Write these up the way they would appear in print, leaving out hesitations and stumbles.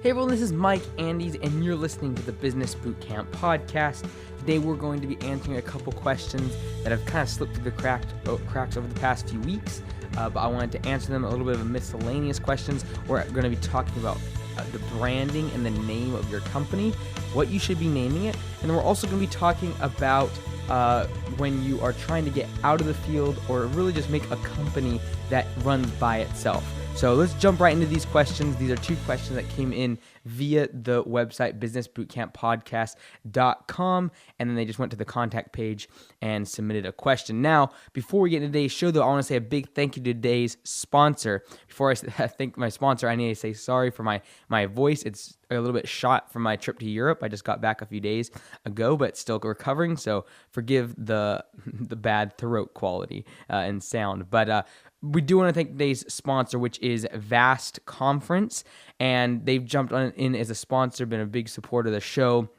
Hey everyone, this is Mike Andes, and you're listening to the Business Bootcamp podcast. Today we're going to be answering a couple questions that have kind of slipped through the cracks over the past few weeks, but I wanted to answer them. A little bit of a miscellaneous questions. We're going to be talking about the branding and the name of your company, what you should be naming it, and then we're also going to be talking about when you are trying to get out of the field or really just make a company that runs by itself. So let's jump right into these questions. These are two questions that came in via the website businessbootcamppodcast.com, and then they just went to the contact page and submitted a question. Now, before we get into today's show, though, I want to say a big thank you to today's sponsor. Before I thank my sponsor, I need to say sorry for my voice. It's a little bit shot from my trip to Europe. I just got back a few days ago, but still recovering, so forgive the bad throat quality and sound. But we do want to thank today's sponsor, which is Vast Conference, and they've jumped in as a sponsor, been a big supporter of the show.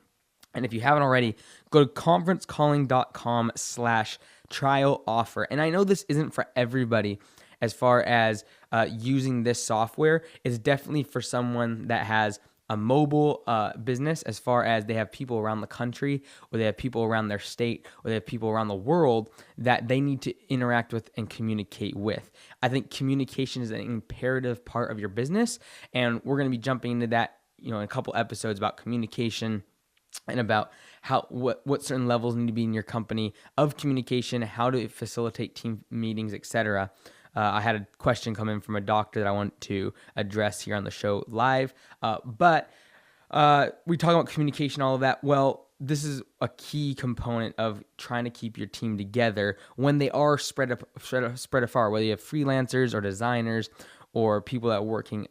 And if you haven't already, go to conferencecalling.com/trial offer. And I know this isn't for everybody as far as using this software. It's definitely for someone that has a mobile business, as far as they have people around the country, or they have people around their state, or they have people around the world that they need to interact with and communicate with. I think communication is an imperative part of your business, and we're going to be jumping into that, in a couple episodes about communication and about what certain levels need to be in your company of communication, how to facilitate team meetings, etc. I had a question come in from a doctor that I want to address here on the show live. But we talk about communication, all of that. Well, this is a key component of trying to keep your team together when they are spread afar, whether you have freelancers or designers or people that are working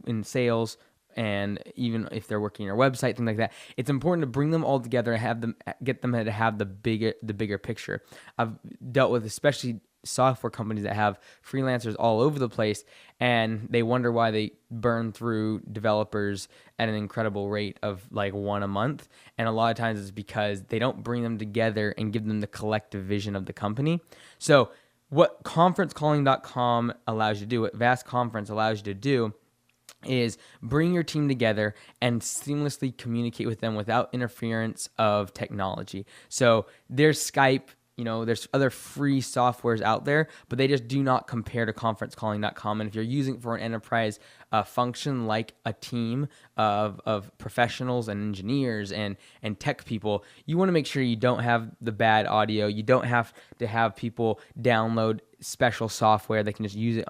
in sales, and even if they're working on your website, things like that. It's important to bring them all together and get them to have the bigger picture. I've dealt with especially software companies that have freelancers all over the place, and they wonder why they burn through developers at an incredible rate of like one a month. And a lot of times it's because they don't bring them together and give them the collective vision of the company. So what conferencecalling.com allows you to do, what Vast Conference allows you to do, is bring your team together and seamlessly communicate with them without interference of technology. So there's Skype, there's other free softwares out there, but they just do not compare to conferencecalling.com. And if you're using it for an enterprise function like a team of professionals and engineers and tech people, you want to make sure you don't have the bad audio. You don't have to have people download special software. They can just use it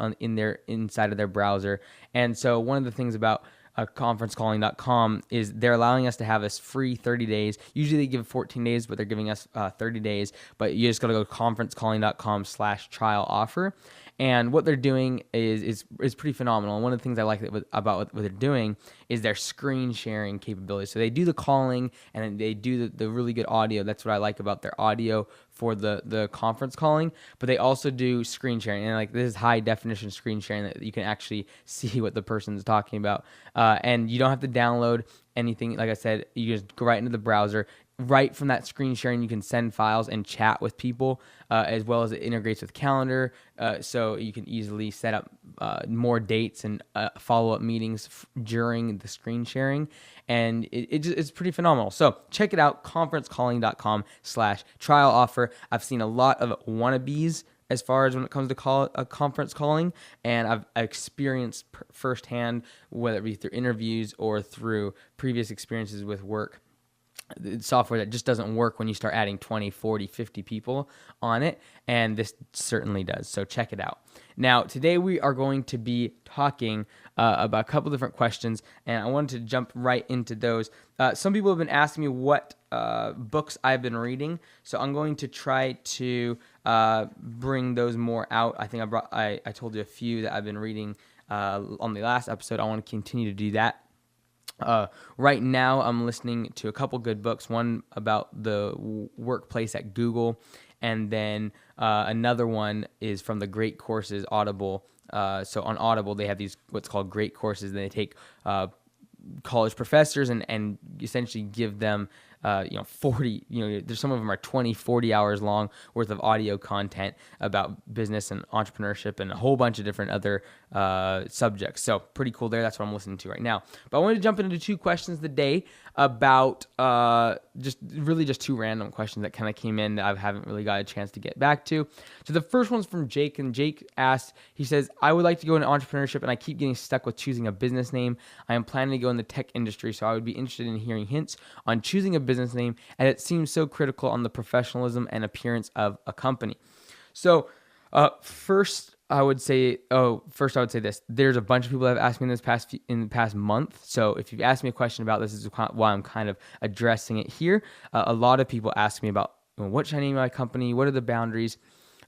inside of their browser. And so one of the things about conferencecalling.com is they're allowing us to have this free 30 days. Usually they give 14 days, but they're giving us 30 days. But you just got to go to conferencecalling.com/trial offer. And what they're doing is pretty phenomenal. And one of the things I like about what they're doing is their screen sharing capabilities. So they do the calling and they do the really good audio. That's what I like about their audio for the conference calling. But they also do screen sharing. And this is high definition screen sharing that you can actually see what the person's talking about. And you don't have to download anything. Like I said, you just go right into the browser. Right from that screen sharing, you can send files and chat with people, as well as it integrates with Calendar, so you can easily set up more dates and follow-up meetings during the screen sharing, and it's pretty phenomenal. So check it out, conferencecalling.com/trial offer. I've seen a lot of wannabes as far as when it comes to conference calling, and I've experienced firsthand, whether it be through interviews or through previous experiences with work, software that just doesn't work when you start adding 20, 40, 50 people on it, and this certainly does. So check it out. Now, today we are going to be talking about a couple different questions, and I wanted to jump right into those. Some people have been asking me what books I've been reading, so I'm going to try to bring those more out. I think I told you a few that I've been reading on the last episode. I want to continue to do that. Right now, I'm listening to a couple good books, one about the workplace at Google, and then another one is from the Great Courses Audible. So on Audible, they have these what's called Great Courses, and they take college professors and essentially give them 40, there's some of them are 20, 40 hours long worth of audio content about business and entrepreneurship and a whole bunch of different other subjects. So pretty cool there. That's what I'm listening to right now. But I wanted to jump into 2 questions today about just 2 random questions that kind of came in that I haven't really got a chance to get back to. So the first one's from Jake, and Jake asked, he says, I would like to go into entrepreneurship and I keep getting stuck with choosing a business name. I am planning to go in the tech industry, so I would be interested in hearing hints on choosing a business name, and it seems so critical on the professionalism and appearance of a company. So first I would say this. There's a bunch of people that have asked me in the past month. So if you've asked me a question about this, is why I'm kind of addressing it here. A lot of people ask me about, what should I name my company? What are the boundaries?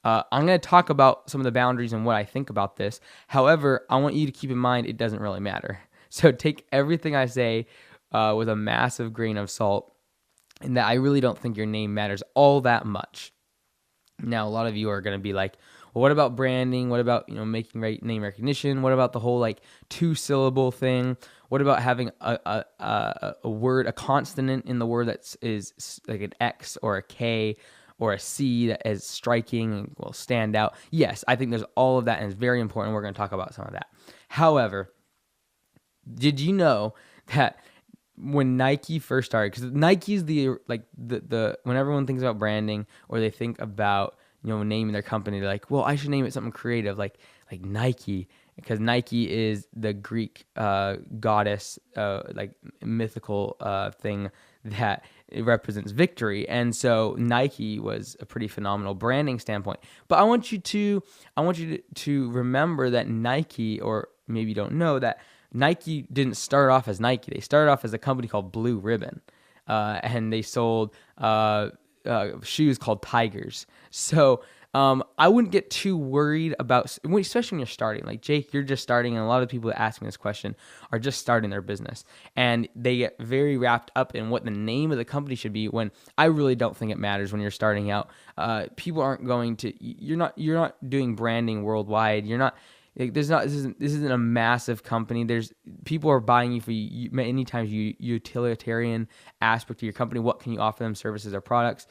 I'm going to talk about some of the boundaries and what I think about this. However, I want you to keep in mind it doesn't really matter. So take everything I say with a massive grain of salt, and that I really don't think your name matters all that much. Now, a lot of you are going to be like, well, what about branding? What about, making right name recognition? What about the whole 2-syllable thing? What about having a word, a consonant in the word that is like an X or a K or a C that is striking and will stand out? Yes, I think there's all of that, and it's very important. We're going to talk about some of that. However, did you know that when Nike first started, because Nike's the when everyone thinks about branding or they think about naming their company, they're like, well, I should name it something creative like Nike, because Nike is the Greek goddess, mythical thing that it represents victory, and so Nike was a pretty phenomenal branding standpoint. But I want you to remember that Nike, or maybe you don't know that Nike didn't start off as Nike. They started off as a company called Blue Ribbon, and they sold shoes called Tigers. So I wouldn't get too worried about, especially when you're starting. Like Jake, you're just starting, and a lot of people that ask me this question are just starting their business, and they get very wrapped up in what the name of the company should be, when I really don't think it matters when you're starting out. People aren't going to. You're not doing branding worldwide. You're not. This isn't a massive company. There's people are buying you for many times utilitarian aspect of your company. What can you offer them, services or products?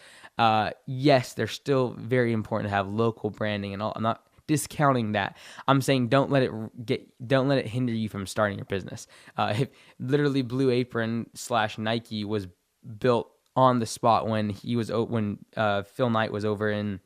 Yes, they're still very important to have local branding and all. I'm not discounting that. I'm saying don't let it hinder you from starting your business. If literally Blue Apron / Nike was built on the spot when Phil Knight was over in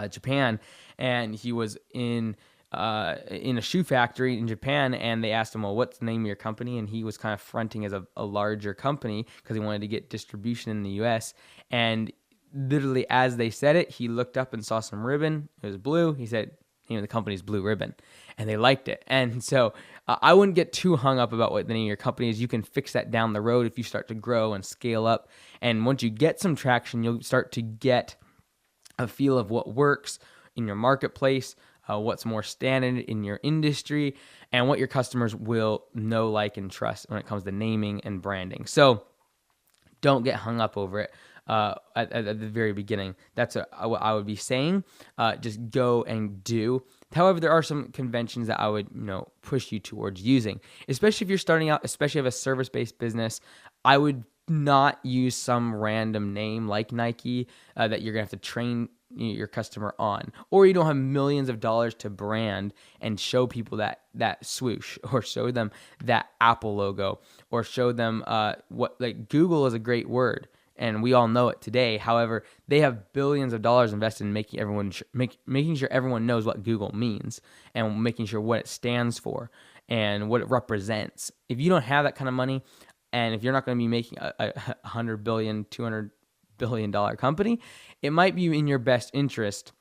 Japan, and he was in a shoe factory in Japan, and they asked him, well, what's the name of your company? And he was kind of fronting as a larger company because he wanted to get distribution in the US. And literally as they said it, he looked up and saw some ribbon. It was blue. He said, the company's Blue Ribbon, and they liked it. And so I wouldn't get too hung up about what the name of your company is. You can fix that down the road if you start to grow and scale up. And once you get some traction, you'll start to get a feel of what works in your marketplace, what's more standard in your industry, and what your customers will know, like, and trust when it comes to naming and branding. So don't get hung up over it at the very beginning. That's what I would be saying. Just go and do. However, there are some conventions that I would push you towards using, especially if you're starting out, especially if you have a service-based business. I would not use some random name like Nike that you're going to have to train your customer on, or you don't have millions of dollars to brand and show people that swoosh, or show them that Apple logo, or show them Google is a great word and we all know it today. However, they have billions of dollars invested in making sure everyone knows what Google means, and making sure what it stands for and what it represents. If you don't have that kind of money, and if you're not going to be making a $100 billion, $200 billion company, it might be in your best interest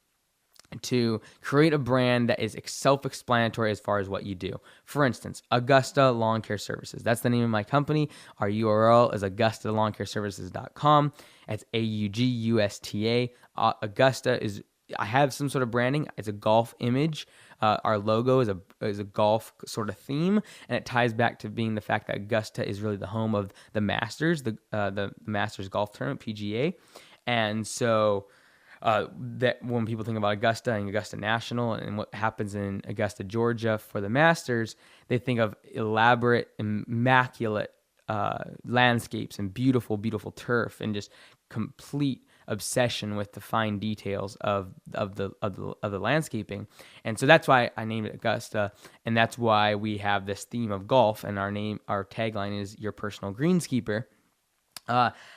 to create a brand that is self-explanatory as far as what you do. For instance, Augusta Lawn Care Services. That's the name of my company. Our URL is AugustaLawnCareServices.com. It's AUGUSTA. Augusta is, I have some sort of branding. It's a golf image. Our logo is a golf sort of theme, and it ties back to being the fact that Augusta is really the home of the Masters, the Masters golf tournament, PGA. And so that when people think about Augusta and Augusta National and what happens in Augusta, Georgia for the Masters, they think of elaborate, immaculate landscapes and beautiful, beautiful turf, and just complete obsession with the fine details of the landscaping. And so that's why I named it Augusta, and that's why we have this theme of golf, and our tagline is your personal greenskeeper.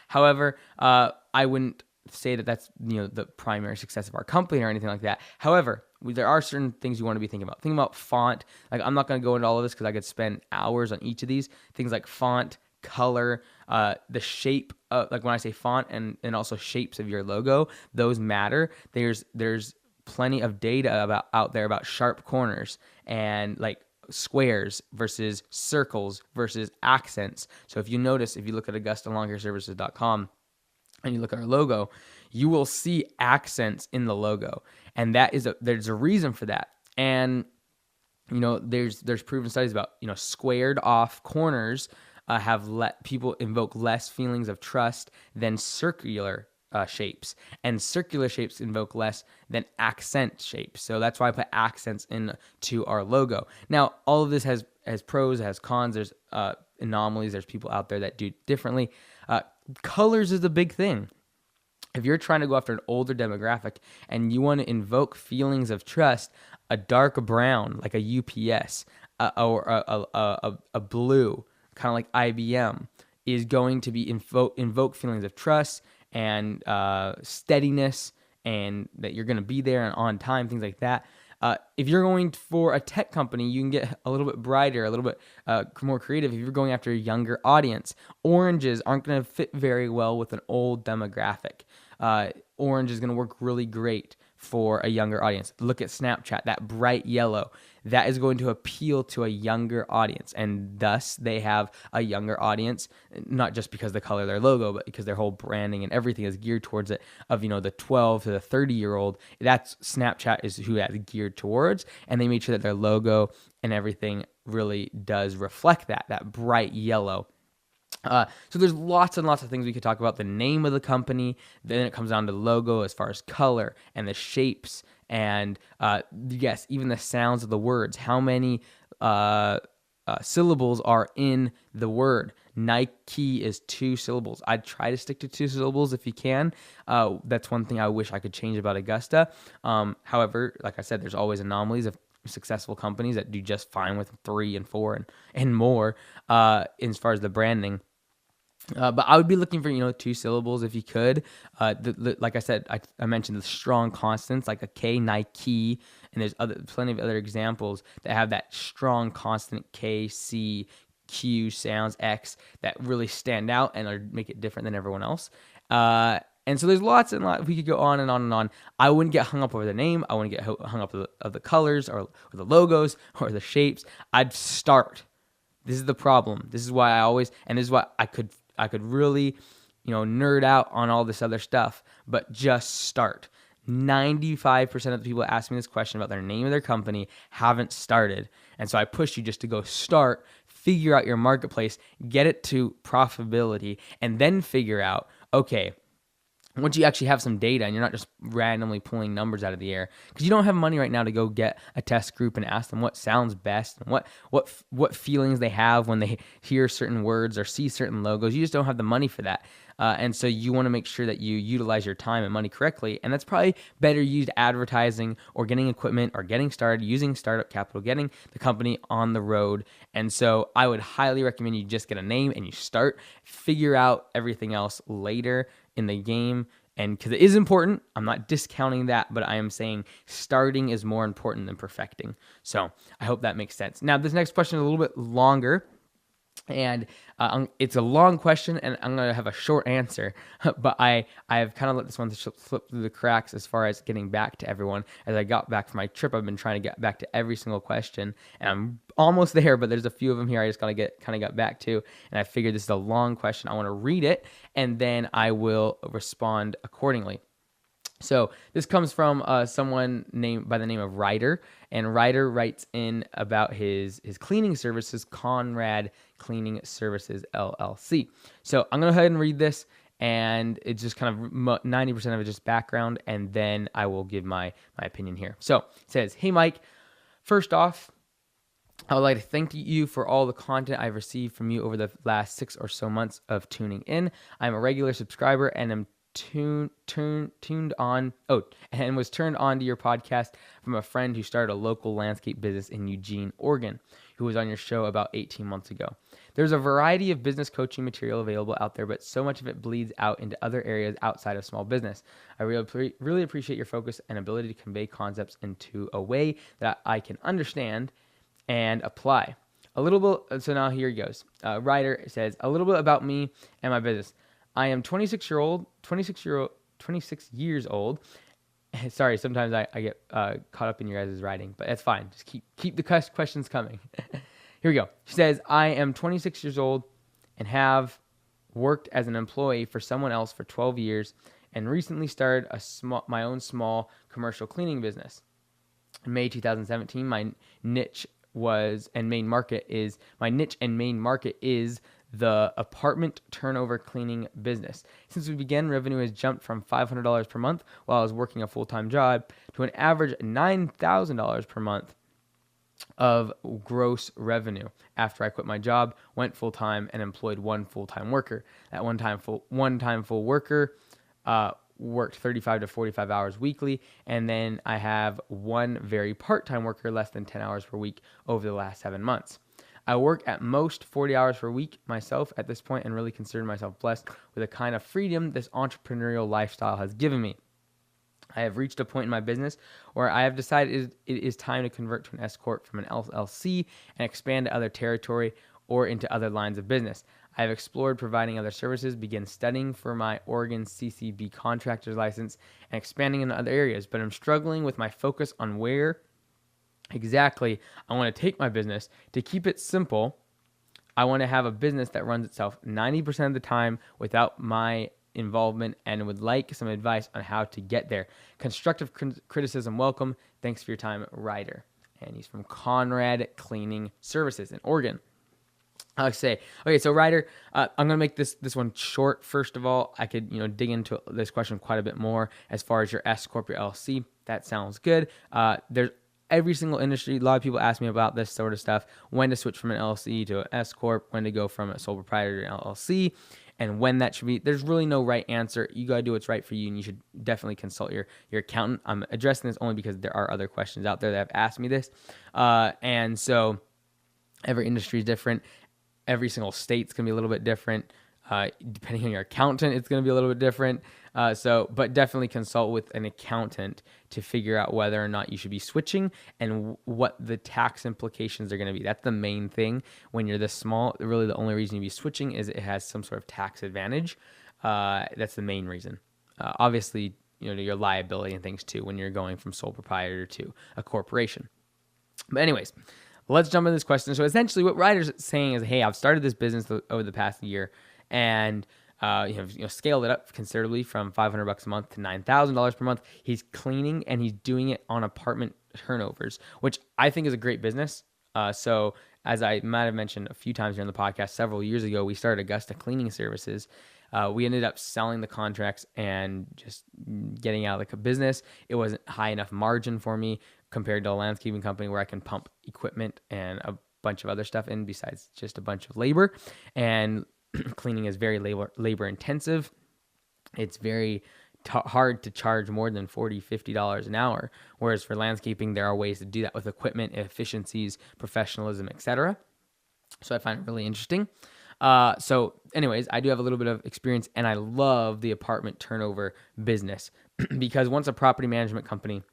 However, I wouldn't say that that's the primary success of our company or anything like that. However, there are certain things you want to be thinking about. Think about font. Like, I'm not going to go into all of this because I could spend hours on each of these things, like font, color, the shape. Like when I say font and also shapes of your logo, those matter. There's plenty of data out there about sharp corners and like squares versus circles versus accents. So if you notice, if you look at AugustaLawnCareServices.com and you look at our logo, you will see accents in the logo, and there's a reason for that. And there's proven studies about squared off corners have let people invoke less feelings of trust than circular shapes, and circular shapes invoke less than accent shapes. So that's why I put accents into our logo. Now, all of this has pros, has cons. There's anomalies. There's people out there that do it differently. Colors is a big thing. If you're trying to go after an older demographic and you want to invoke feelings of trust, a dark brown like a UPS or a blue, kind of like IBM, is going to be invoke feelings of trust and steadiness, and that you're going to be there and on time, things like that. If you're going for a tech company, you can get a little bit brighter, a little bit more creative. If you're going after a younger audience, oranges aren't going to fit very well with an old demographic. Orange is going to work really great for a younger audience. Look at Snapchat, that bright yellow. That is going to appeal to a younger audience, and thus they have a younger audience, not just because of the color of their logo, but because their whole branding and everything is geared towards it, of the 12 to the 30-year-old. That's Snapchat is who that's geared towards, and they made sure that their logo and everything really does reflect that bright yellow. So there's lots and lots of things we could talk about. The name of the company, then it comes down to the logo as far as color and the shapes, and yes, even the sounds of the words. How many syllables are in the word? Nike is 2 syllables. I'd try to stick to 2 syllables if you can. That's one thing I wish I could change about Augusta. However, like I said, there's always anomalies of successful companies that do just fine with 3 and 4 and more as far as the branding. But I would be looking for 2 syllables if you could. Like I said, I mentioned the strong consonants like a K, Nike, and there's plenty of other examples that have that strong consonant K, C, Q sounds, X, that really stand out and make it different than everyone else. And so there's lots and lots. We could go on and on and on. I wouldn't get hung up over the name. I wouldn't get hung up of the colors or the logos or the shapes. I'd start. This is the problem. This is why this is why I could really, nerd out on all this other stuff, but just start. 95% of the people that ask me this question about their name of their company haven't started. And so I push you just to go start, figure out your marketplace, get it to profitability, and then figure out, okay, once you actually have some data and you're not just randomly pulling numbers out of the air, because you don't have money right now to go get a test group and ask them what sounds best and what feelings they have when they hear certain words or see certain logos. You just don't have the money for that. And so you want to make sure that you utilize your time and money correctly. And that's probably better used advertising or getting equipment or getting started, using startup capital, getting the company on the road. And so I would highly recommend you just get a name and you start, figure out everything else later in the game. And because it is important, I'm not discounting that, but I am saying starting is more important than perfecting. So I hope that makes sense. Now, this next question is a little bit longer, and it's a long question, and I'm going to have a short answer, but I have kind of let this one slip through the cracks as far as getting back to everyone. As I got back from my trip, I've been trying to get back to every single question, and I'm almost there, but there's a few of them here I just got back to, and I figured this is a long question. I want to read it, and then I will respond accordingly. So this comes from someone named by the name of Ryder, and Ryder writes in about his cleaning services, Conrad Cleaning Services LLC. So I'm going to go ahead and read this, and it's just kind of 90% of it just background, and then I will give my opinion here. So it says, "Hey Mike, first off, I would like to thank you for all the content I've received from you over the last 6 or so months of tuning in. I'm a regular subscriber and am tuned on and was turned on to your podcast from a friend who started a local landscape business in Eugene, Oregon, who was on your show about 18 months ago. There's a variety of business coaching material available out there, but so much of it bleeds out into other areas outside of small business. I really appreciate your focus and ability to convey concepts into a way that I can understand and apply. A little bit, so now here he goes. Ryder says, a little bit about me and my business. I am 26 years old. Sorry, sometimes I get caught up in your guys' writing, but that's fine. Just keep the questions coming. Here we go. She says, I am 26 years old and have worked as an employee for someone else for 12 years and recently started my own small commercial cleaning business. In May 2017, my niche and main market is the apartment turnover cleaning business. Since we began, revenue has jumped from $500 per month while I was working a full-time job to an average $9,000 per month of gross revenue after I quit my job, went full-time, and employed one full-time worker. That one-time full worker worked 35 to 45 hours weekly, and then I have one very part-time worker, less than 10 hours per week over the last 7 months. I work at most 40 hours per week myself at this point and really consider myself blessed with the kind of freedom this entrepreneurial lifestyle has given me. I have reached a point in my business where I have decided it is time to convert to an S Corp from an LLC and expand to other territory or into other lines of business. I have explored providing other services, began studying for my Oregon CCB contractor's license, and expanding into other areas, but I'm struggling with my focus on where exactly I want to take my business. To keep it simple, I want to have a business that runs itself 90% of the time without my involvement and would like some advice on how to get there. Constructive criticism welcome. Thanks for your time, Ryder. And he's from Conrad Cleaning Services in Oregon. I'll say, okay, so Ryder, I'm going to make this one short. First of all, I could dig into this question quite a bit more as far as your S Corp, your LLC. That sounds good. There's every single industry. A lot of people ask me about this sort of stuff. When to switch from an LLC to an S Corp, when to go from a sole proprietor to an LLC, and when that should be. There's really no right answer. You got to do what's right for you, and you should definitely consult your accountant. I'm addressing this only because there are other questions out there that have asked me this. And so every industry is different. Every single state's going to be a little bit different. Depending on your accountant, it's going to be a little bit different. But definitely consult with an accountant to figure out whether or not you should be switching and what the tax implications are going to be. That's the main thing. When you're this small, really the only reason you'd be switching is it has some sort of tax advantage. That's the main reason. Obviously, your liability and things too when you're going from sole proprietor to a corporation. But anyways, let's jump into this question. So essentially what Ryder's saying is, hey, I've started this business over the past year and scaled it up considerably from $500 a month to $9,000 per month. He's cleaning and he's doing it on apartment turnovers, which I think is a great business. So as I might have mentioned a few times during the podcast, several years ago, we started Augusta Cleaning Services. We ended up selling the contracts and just getting out of the business. It wasn't high enough margin for me compared to a landscaping company where I can pump equipment and a bunch of other stuff in besides just a bunch of labor. And cleaning is very labor intensive. It's very hard to charge more than $40, $50 an hour. Whereas for landscaping, there are ways to do that with equipment, efficiencies, professionalism, etc. So I find it really interesting. So anyways, I do have a little bit of experience and I love the apartment turnover business because once a property management company,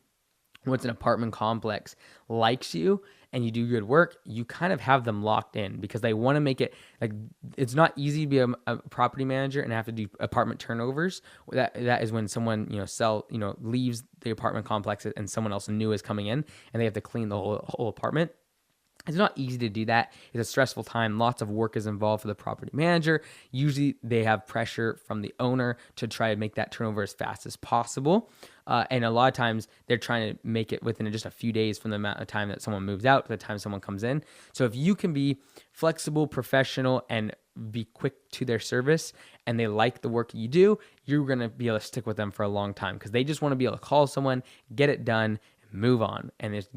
once an apartment complex likes you and you do good work, you kind of have them locked in because they want to make it like it's not easy to be a property manager and have to do apartment turnovers. That is when someone leaves the apartment complex and someone else new is coming in and they have to clean the whole apartment. It's not easy to do that. It's a stressful time. Lots of work is involved for the property manager. Usually they have pressure from the owner to try to make that turnover as fast as possible. And a lot of times they're trying to make it within just a few days from the amount of time that someone moves out to the time someone comes in. So if you can be flexible, professional, and be quick to their service and they like the work you do, you're going to be able to stick with them for a long time because they just want to be able to call someone, get it done, move on. And it's,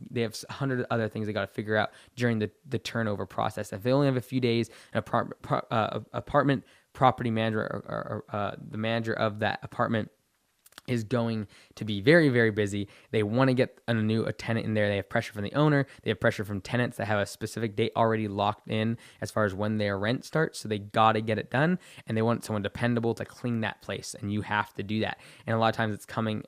they have 100 other things they got to figure out during the turnover process. If they only have a few days, an apartment property manager or the manager of that apartment is going to be very, very busy. They want to get a tenant in there. They have pressure from the owner. They have pressure from tenants that have a specific date already locked in as far as when their rent starts. So they got to get it done, and they want someone dependable to clean that place, and you have to do that. And a lot of times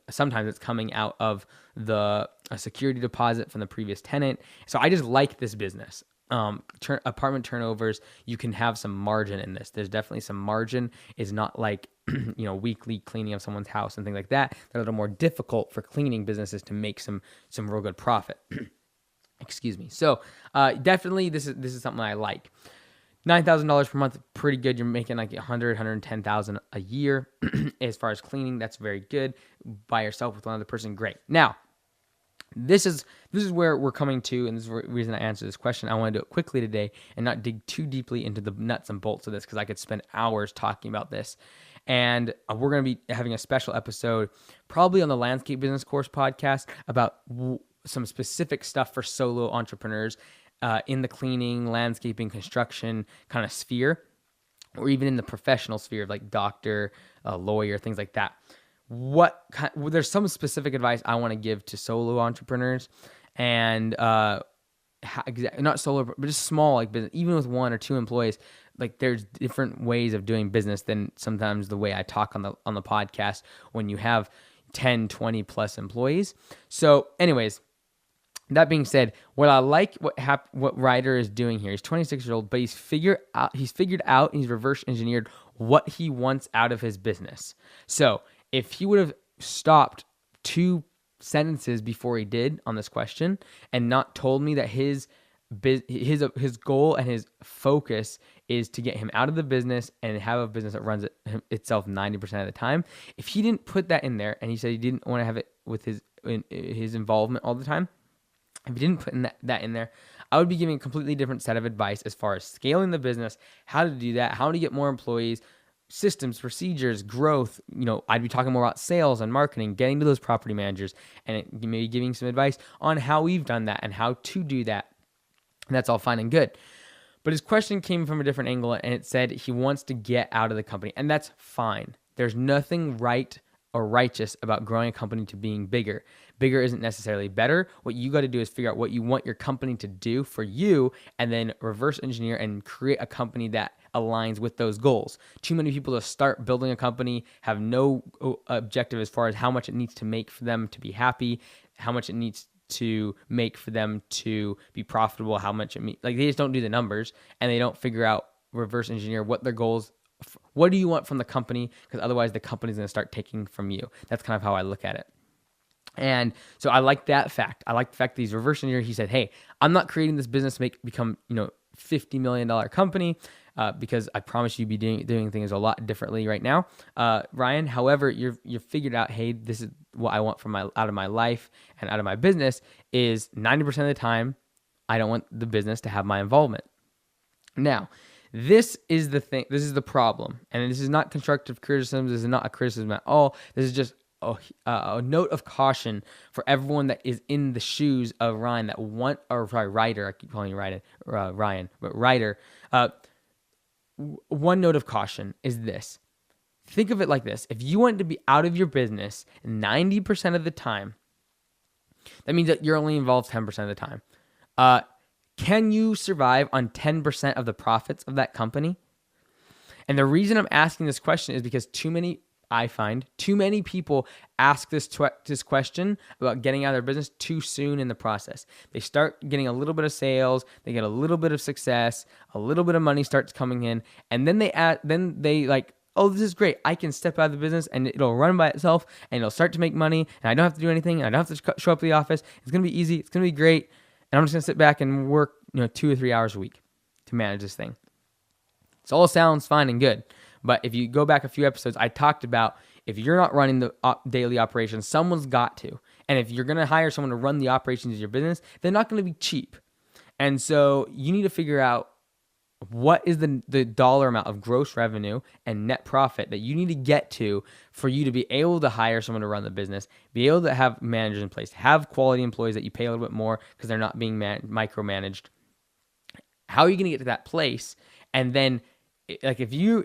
sometimes it's coming out of a security deposit from the previous tenant. So I just like this business. Apartment turnovers, you can have some margin in this. There's definitely some margin. It's not like weekly cleaning of someone's house and things like that. They're a little more difficult for cleaning businesses to make some real good profit. Excuse me. So definitely this is something I like. $9,000 per month, pretty good. You're making like $110,000 a year. As far as cleaning, that's very good. By yourself with one other person, great. Now, this is where we're coming to, and this is the reason I answer this question. I want to do it quickly today and not dig too deeply into the nuts and bolts of this, because I could spend hours talking about this. And we're going to be having a special episode probably on the Landscape Business Course podcast about some specific stuff for solo entrepreneurs in the cleaning, landscaping, construction kind of sphere, or even in the professional sphere of like doctor, lawyer, things like that. There's some specific advice I want to give to solo entrepreneurs, and not solo, but just small like business, even with 1 or 2 employees. Like there's different ways of doing business than sometimes the way I talk on the podcast when you have 10, 20 plus employees. So anyways, that being said, what I like what Ryder is doing here, he's 26 years old, but he's figured out and he's reverse engineered what he wants out of his business. So if he would have stopped 2 sentences before he did on this question and not told me that his goal and his focus is to get him out of the business and have a business that runs itself 90% of the time, if he didn't put that in there and he said he didn't want to have it with his involvement all the time, if he didn't put that in there, I would be giving a completely different set of advice as far as scaling the business, how to do that, how to get more employees, systems, procedures, growth. I'd be talking more about sales and marketing, getting to those property managers, and maybe giving some advice on how we've done that and how to do that. And that's all fine and good. But his question came from a different angle, and it said he wants to get out of the company, and that's fine. There's nothing right or righteous about growing a company to being bigger. Bigger isn't necessarily better. What you got to do is figure out what you want your company to do for you, and then reverse engineer and create a company that aligns with those goals. Too many people to start building a company have no objective as far as how much it needs to make for them to be happy, how much it needs to make for them to be profitable, how much it like they just don't do the numbers, and they don't figure out, reverse engineer what their goals. What do you want from the company? Because otherwise the company's going to start taking from you. That's kind of how I look at it. And so I like that fact. I like the fact that he's reverse engineer. He said, hey, I'm not creating this business to become $50 million company, because I promise you'd be doing things a lot differently right now, Ryan. However, you've figured out, hey, this is what I want out of my life and out of my business is 90% of the time, I don't want the business to have my involvement. Now, this is the thing. This is the problem. And this is not constructive criticism. This is not a criticism at all. This is just a note of caution for everyone that is in the shoes of Ryan Ryder. I keep calling you Ryan, but Ryder. One note of caution is this. Think of it like this. If you want to be out of your business 90% of the time, that means that you're only involved 10% of the time. Can you survive on 10% of the profits of that company? And the reason I'm asking this question is because I find too many people ask this question about getting out of their business too soon in the process. They start getting a little bit of sales, they get a little bit of success, a little bit of money starts coming in, and then they like, oh, this is great. I can step out of the business and it'll run by itself and it'll start to make money and I don't have to do anything and I don't have to show up to the office. It's going to be easy. It's going to be great. And I'm just going to sit back and work 2 or 3 hours a week to manage this thing. This all sounds fine and good. But if you go back a few episodes, I talked about if you're not running the daily operations, someone's got to. And if you're going to hire someone to run the operations of your business, they're not going to be cheap. And so you need to figure out what is the dollar amount of gross revenue and net profit that you need to get to for you to be able to hire someone to run the business, be able to have managers in place, have quality employees that you pay a little bit more because they're not being micromanaged. How are you going to get to that place? And then like if you're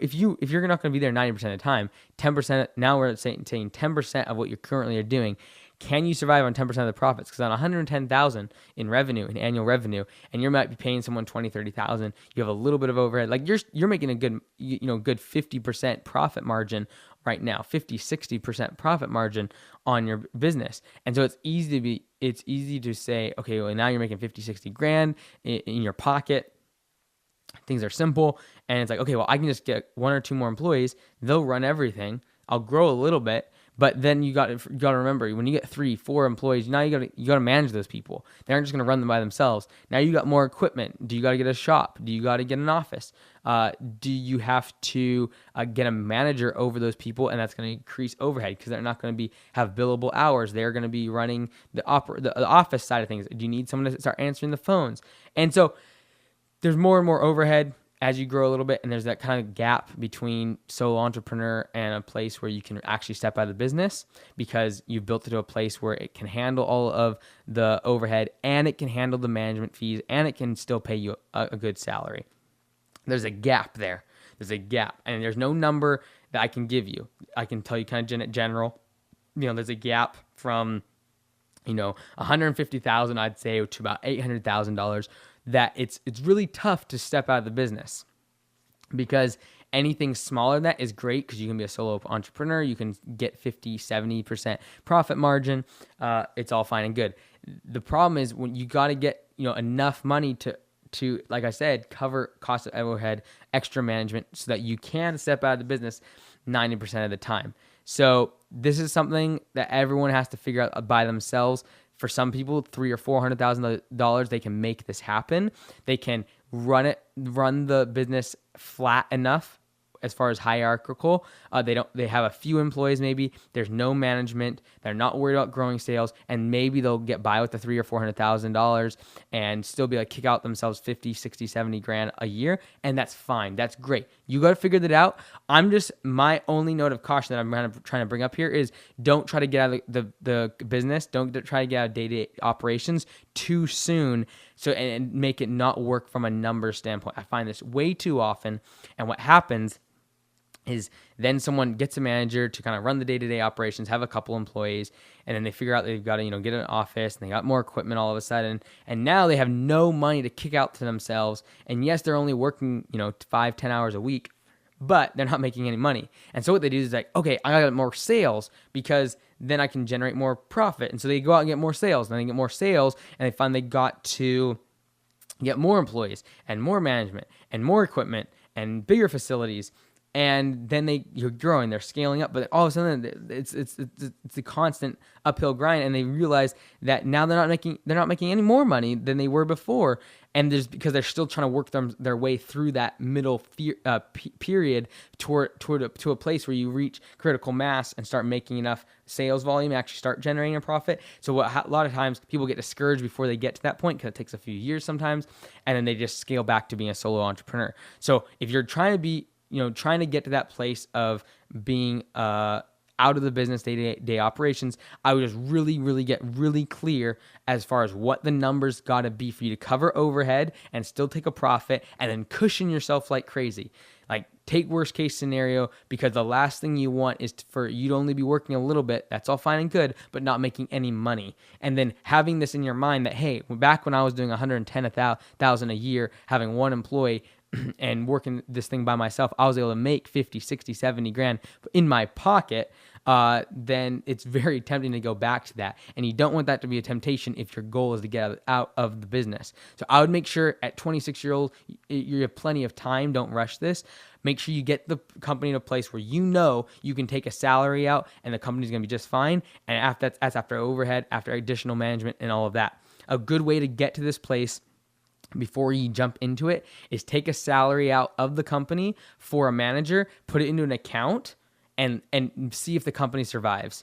not going to be there 90% of the time, 10%, now we're saying 10% of what you currently are doing, can you survive on 10% of the profits? Because on 110,000 in revenue, in annual revenue, and you might be paying someone 20, 30,000, you have a little bit of overhead. Like you're making a good, good 50% profit margin right now, 50, 60% profit margin on your business. And so it's easy to say, okay, well, now you're making 50, 60 grand in your pocket. Things are simple, and it's like, okay, well, I can just get one or two more employees. They'll run everything. I'll grow a little bit, but then you got to remember, when you get 3, 4 employees, now you got to manage those people. They aren't just going to run them by themselves. Now you got more equipment. Do you got to get a shop? Do you got to get an office? Do you have to get a manager over those people, and that's going to increase overhead because they're not going to have billable hours. They're going to be running the office side of things. Do you need someone to start answering the phones? And so there's more and more overhead as you grow a little bit, and there's that kind of gap between solo entrepreneur and a place where you can actually step out of the business because you've built it to a place where it can handle all of the overhead, and it can handle the management fees, and it can still pay you a good salary. There's a gap there. There's a gap, and there's no number that I can give you. I can tell you kind of general. There's a gap from, 150,000, I'd say, to about $800,000. That it's really tough to step out of the business, because anything smaller than that is great because you can be a solo entrepreneur. You can get 50, 70% profit margin. It's all fine and good. The problem is when you got to get enough money to, like I said, cover cost of overhead, extra management, so that you can step out of the business 90% of the time. So this is something that everyone has to figure out by themselves. For some people, $300,000 or $400,000, they can make this happen. They can run the business flat enough as far as hierarchical. They have a few employees maybe. There's no management. They're not worried about growing sales, and maybe they'll get by with the $300,000 or $400,000 and still be like kick out themselves 50, 60, 70 grand a year, and that's fine. That's great. You got to figure that out. My only note of caution that I'm kind of trying to bring up here is don't try to get out of the business. Don't try to get out of day-to-day operations too soon. So and make it not work from a number standpoint. I find this way too often, and what happens is then someone gets a manager to kind of run the day-to-day operations, have a couple employees, and then they figure out they've got to, get an office, and they got more equipment all of a sudden, and now they have no money to kick out to themselves. And yes, they're only working, 5-10 hours a week, but they're not making any money. And so what they do is like, okay, I got more sales because then I can generate more profit. And so they go out and get more sales, and then they get more sales, and they find they got to get more employees and more management and more equipment and bigger facilities. And then you're growing, they're scaling up, but all of a sudden it's a constant uphill grind, and they realize that now they're not making any more money than they were before, and because they're still trying to work their way through that middle period to a place where you reach critical mass and start making enough sales volume and actually start generating a profit. So a lot of times people get discouraged before they get to that point because it takes a few years sometimes, and then they just scale back to being a solo entrepreneur. So if you're trying to get to that place of being out of the business day-to-day operations, I would just really, really get really clear as far as what the numbers got to be for you to cover overhead and still take a profit, and then cushion yourself like crazy. Like, take worst case scenario, because the last thing you want is for you to only be working a little bit. That's all fine and good, but not making any money. And then having this in your mind that, hey, back when I was doing $110,000 a year, having one employee, and working this thing by myself, I was able to make 50, 60, 70 grand in my pocket. Then it's very tempting to go back to that. And you don't want that to be a temptation if your goal is to get out of the business. So I would make sure at 26 years old, you have plenty of time. Don't rush this. Make sure you get the company in a place where you can take a salary out and the company's going to be just fine. And that's after overhead, after additional management and all of that. A good way to get to this place before you jump into it is take a salary out of the company for a manager, put it into an account, and see if the company survives.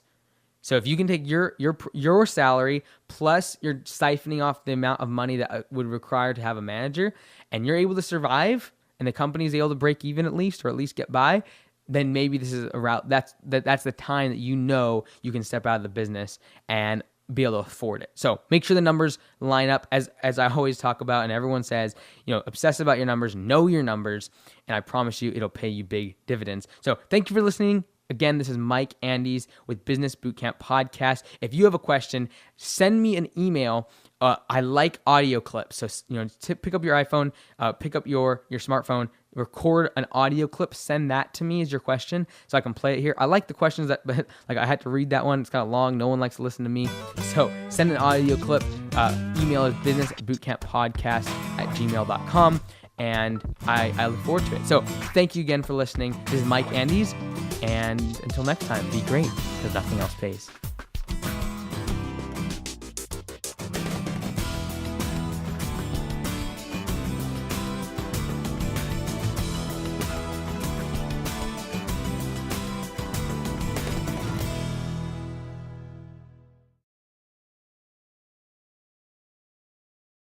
So if you can take your salary plus you're siphoning off the amount of money that would require to have a manager, and you're able to survive, and the company is able to break even at least get by, then maybe this is a route. That's the time that you can step out of the business and be able to afford it. So make sure the numbers line up as I always talk about, and everyone says, obsess about your numbers, know your numbers, and I promise you it'll pay you big dividends. So thank you for listening. Again, this is Mike Andes with Business Bootcamp Podcast. If you have a question, send me an email. I like audio clips. So, pick up your iPhone, pick up your smartphone, record an audio clip, send that to me as your question so I can play it here. I like the questions but I had to read that one. It's kind of long. No one likes to listen to me. So send an audio clip. Email is businessbootcamppodcast@gmail.com. And I look forward to it. So thank you again for listening. This is Mike Andes. And until next time, be great because nothing else pays.